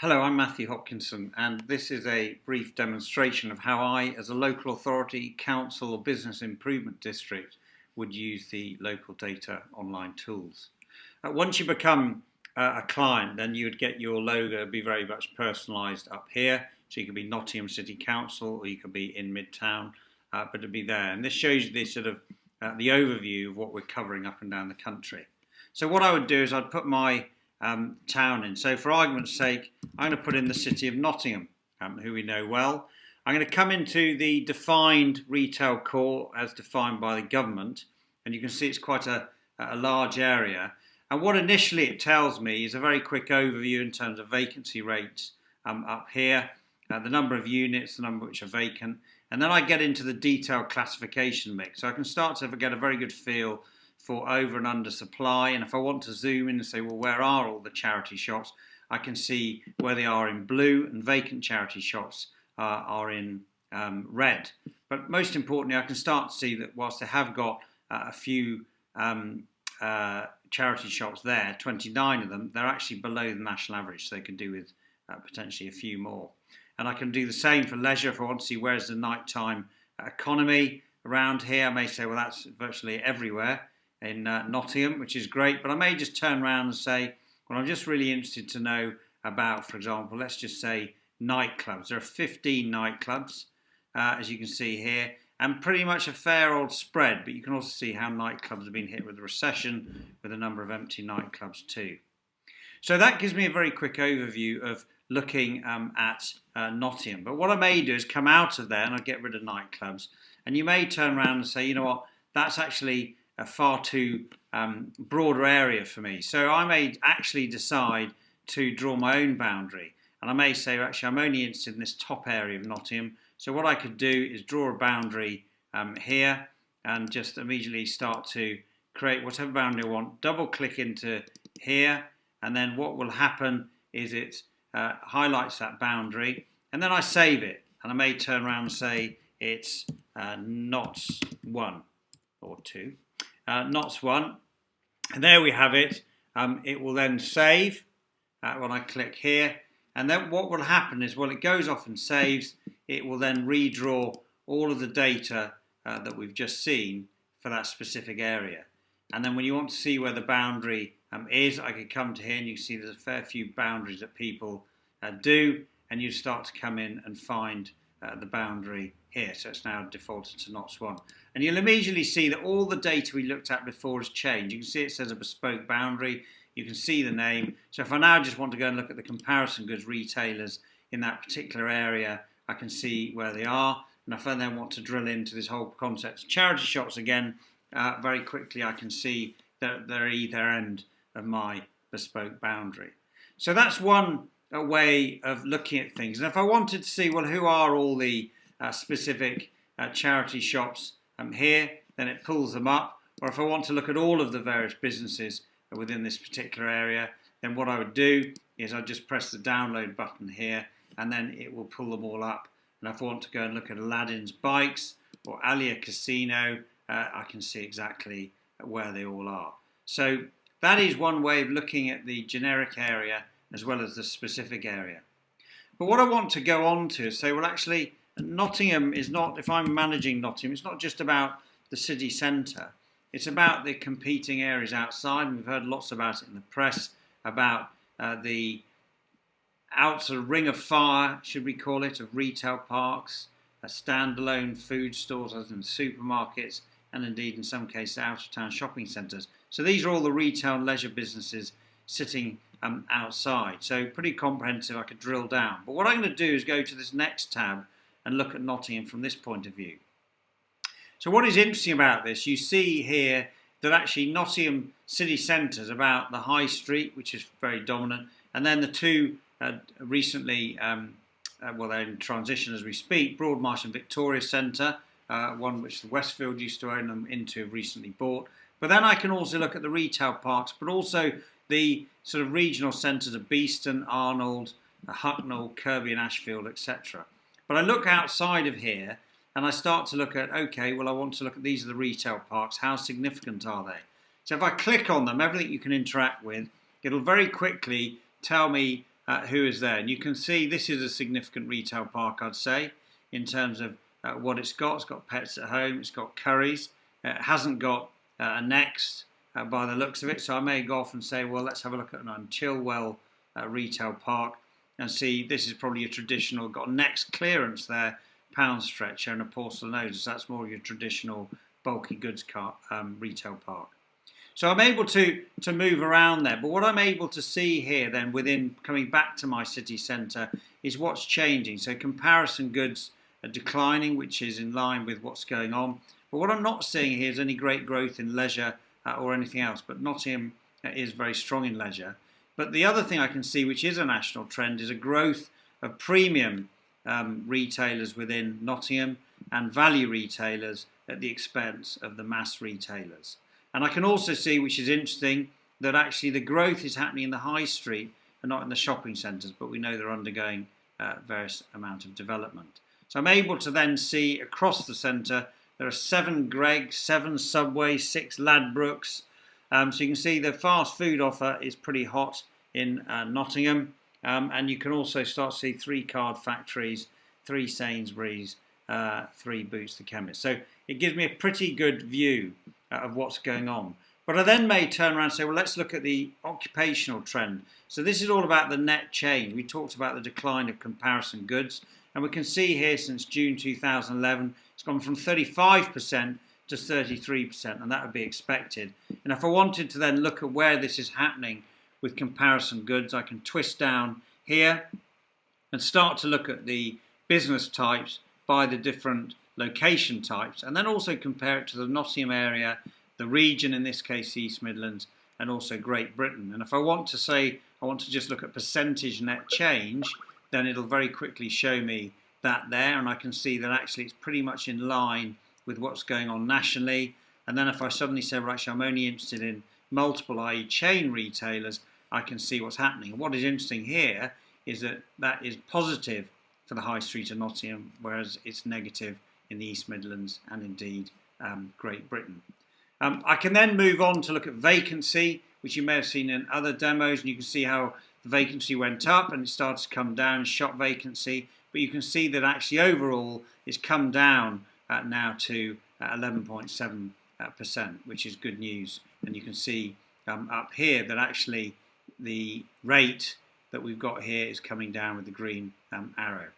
Hello, I'm Matthew Hopkinson, and this is a brief demonstration of how I, as a local authority, council or business improvement district, would use the local data online tools. Once you become a client, then you would get your logo be very much personalised up here. So you could be Nottingham City Council, or you could be in Midtown, but it'd be there. And this shows you the sort of the overview of what we're covering up and down the country. So what I would do is I'd put my town in. So for argument's sake, I'm going to put in the city of Nottingham, who we know well. I'm going to come into the defined retail core as defined by the government, and you can see it's quite a large area. And what initially it tells me is a very quick overview in terms of vacancy rates up here, the number of units, the number which are vacant, and then I get into the detailed classification mix. So I can start to get a very good feel for over and under supply, and if I want to zoom in and say, well, where are all the charity shops, I can see where they are in blue, and vacant charity shops are in red. But most importantly, I can start to see that whilst they have got a few charity shops there, 29 of them, they're actually below the national average, so they can do with potentially a few more. And I can do the same for leisure if I want to see where's the nighttime economy around here. I may say, well, that's virtually everywhere in Nottingham, which is great, but I may just turn around and say, well, I'm just really interested to know about, for example, let's just say nightclubs. There are 15 nightclubs, as you can see here, and pretty much a fair old spread, but you can also see how nightclubs have been hit with the recession, with a number of empty nightclubs too. So that gives me a very quick overview of looking at Nottingham. But what I may do is come out of there and I'll get rid of nightclubs, and you may turn around and say, you know what, that's actually a far too broader area for me. So I may actually decide to draw my own boundary. And I may say, actually, I'm only interested in this top area of Nottingham. So what I could do is draw a boundary here and just immediately start to create whatever boundary I want. Double click into here. And then what will happen is it highlights that boundary. And then I save it. And I may turn around and say it's knots 1 or 2. Knots 1, and there we have it. It will then save when I click here, and then what will happen is, well, it goes off and saves. It will then redraw all of the data that we've just seen for that specific area. And then when you want to see where the boundary is, I could come to here and you can see there's a fair few boundaries that people do, and you start to come in and find the boundary here. So it's now defaulted to knots 1. And you'll immediately see that all the data we looked at before has changed. You can see it says a bespoke boundary. You can see the name. So if I now just want to go and look at the comparison goods retailers in that particular area, I can see where they are. And if I then want to drill into this whole concept of charity shops again, very quickly I can see that they're at either end of my bespoke boundary. So that's one way of looking at things. And if I wanted to see, well, who are all the specific charity shops here, then it pulls them up. Or if I want to look at all of the various businesses within this particular area, then what I would do is I'd just press the download button here, and then it will pull them all up. And if I want to go and look at Aladdin's Bikes or Alia Casino, I can see exactly where they all are. So that is one way of looking at the generic area as well as the specific area. But what I want to go on to is say, well, actually, Nottingham is not, if I'm managing Nottingham, it's not just about the city centre. It's about the competing areas outside, and we've heard lots about it in the press, about the outer ring of fire, should we call it, of retail parks, standalone food stores, as in supermarkets, and indeed in some cases out-of-town shopping centres. So these are all the retail and leisure businesses sitting outside. So pretty comprehensive, I could drill down. But what I'm going to do is go to this next tab and look at Nottingham from this point of view. So what is interesting about this, you see here that actually Nottingham city centre is about the High Street, which is very dominant, and then the two recently, well, they're in transition as we speak, Broadmarsh and Victoria Centre, one which the Westfield used to own them into, have recently bought. But then I can also look at the retail parks, but also the sort of regional centres of Beeston, Arnold, Hucknall, Kirby and Ashfield, etc. But I look outside of here and I start to look at, okay, well, I want to look at these are the retail parks. How significant are they? So if I click on them, everything you can interact with, it'll very quickly tell me who is there. And you can see this is a significant retail park, I'd say, in terms of what it's got. It's got Pets at Home, it's got Currys, it hasn't got a Next by the looks of it. So I may go off and say, well, let's have a look at an Chilwell retail park and see this is probably a traditional, got a Next clearance there, pound stretcher and a porcelain. So that's more of your traditional bulky goods retail park. So I'm able to move around there, but what I'm able to see here then within coming back to my city centre is what's changing. So comparison goods are declining, which is in line with what's going on. But what I'm not seeing here is any great growth in leisure or anything else, but Nottingham is very strong in leisure. But the other thing I can see, which is a national trend, is a growth of premium retailers within Nottingham and value retailers at the expense of the mass retailers. And I can also see, which is interesting, that actually the growth is happening in the high street and not in the shopping centres, but we know they're undergoing various amount of development. So I'm able to then see across the centre there are 7 Greggs, 7 Subway, 6 Ladbrokes. So you can see the fast food offer is pretty hot in Nottingham. And you can also start to see 3 Card Factories, 3 Sainsbury's, 3 Boots the Chemist. So it gives me a pretty good view of what's going on. But I then may turn around and say, well, let's look at the occupational trend. So this is all about the net change. We talked about the decline of comparison goods. And we can see here since June 2011, it's gone from 35% to 33%. And that would be expected. And if I wanted to then look at where this is happening with comparison goods, I can twist down here and start to look at the business types by the different location types, and then also compare it to the Nottingham area, the region, in this case East Midlands, and also Great Britain. And if I want to say I want to just look at percentage net change, then it'll very quickly show me that there, and I can see that actually it's pretty much in line with what's going on nationally. And then if I suddenly say, well, actually I'm only interested in multiple, i.e. chain retailers, I can see what's happening. And what is interesting here is that that is positive for the high street of Nottingham, whereas it's negative in the East Midlands and indeed Great Britain. I can then move on to look at vacancy, which you may have seen in other demos, and you can see how the vacancy went up and it started to come down, shop vacancy, but you can see that actually overall it's come down now to 11.7%, which is good news. And you can see up here that actually the rate that we've got here is coming down with the green arrow.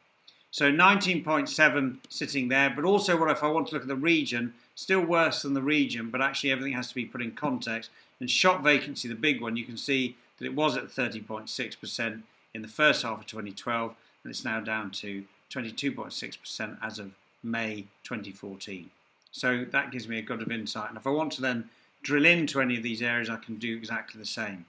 So 19.7 sitting there, but also what if I want to look at the region, still worse than the region, but actually everything has to be put in context. And shop vacancy, the big one, you can see that it was at 30.6% in the first half of 2012, and it's now down to 22.6% as of May 2014. So that gives me a good of insight. And if I want to then drill into any of these areas, I can do exactly the same.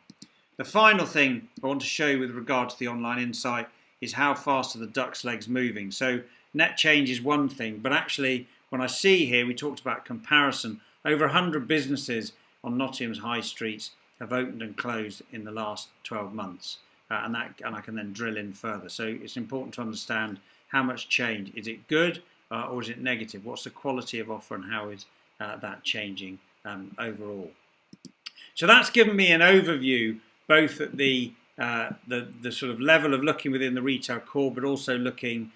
The final thing I want to show you with regard to the online insight is how fast are the duck's legs moving. So net change is one thing, but actually when I see here, we talked about comparison, over 100 businesses on Nottingham's high streets have opened and closed in the last 12 months. And I can then drill in further. So it's important to understand how much change. Is it good or is it negative? What's the quality of offer and how is that changing overall? So that's given me an overview both at the sort of level of looking within the retail core, but also looking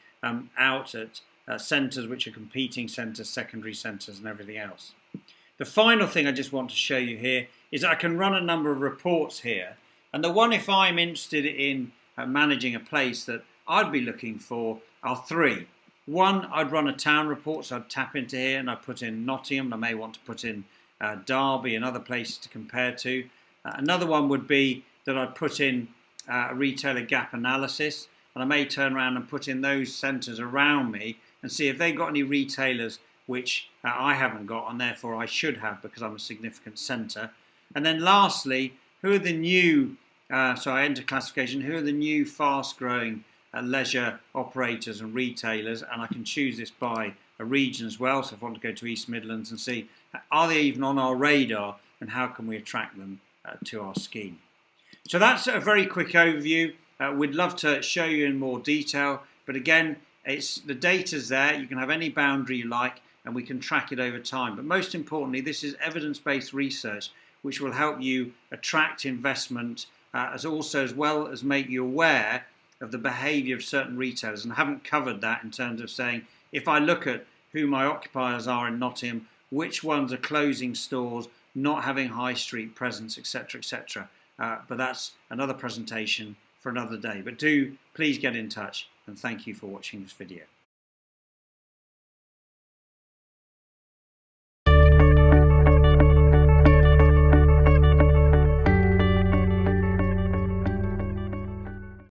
out at centres which are competing centres, secondary centres and everything else. The final thing I just want to show you here is I can run a number of reports here, and the one if I'm interested in managing a place that I'd be looking for are 3. One, I'd run a town report, so I'd tap into here and I'd put in Nottingham, and I may want to put in Derby and other places to compare to. Another one would be that I'd put in a retailer gap analysis, and I may turn around and put in those centres around me and see if they've got any retailers which I haven't got and therefore I should have because I'm a significant centre. And then lastly, who are the new, so I enter classification, who are the new fast-growing leisure operators and retailers, and I can choose this by a region as well. So if I want to go to East Midlands and see, are they even on our radar and how can we attract them to our scheme? So that's a very quick overview. We'd love to show you in more detail, but again, the data's there. You can have any boundary you like and we can track it over time. But most importantly, this is evidence-based research which will help you attract investment as well as make you aware of the behaviour of certain retailers, and I haven't covered that in terms of saying, if I look at who my occupiers are in Nottingham, which ones are closing stores, not having high street presence, etc., etc. But that's another presentation for another day. But do please get in touch, and thank you for watching this video.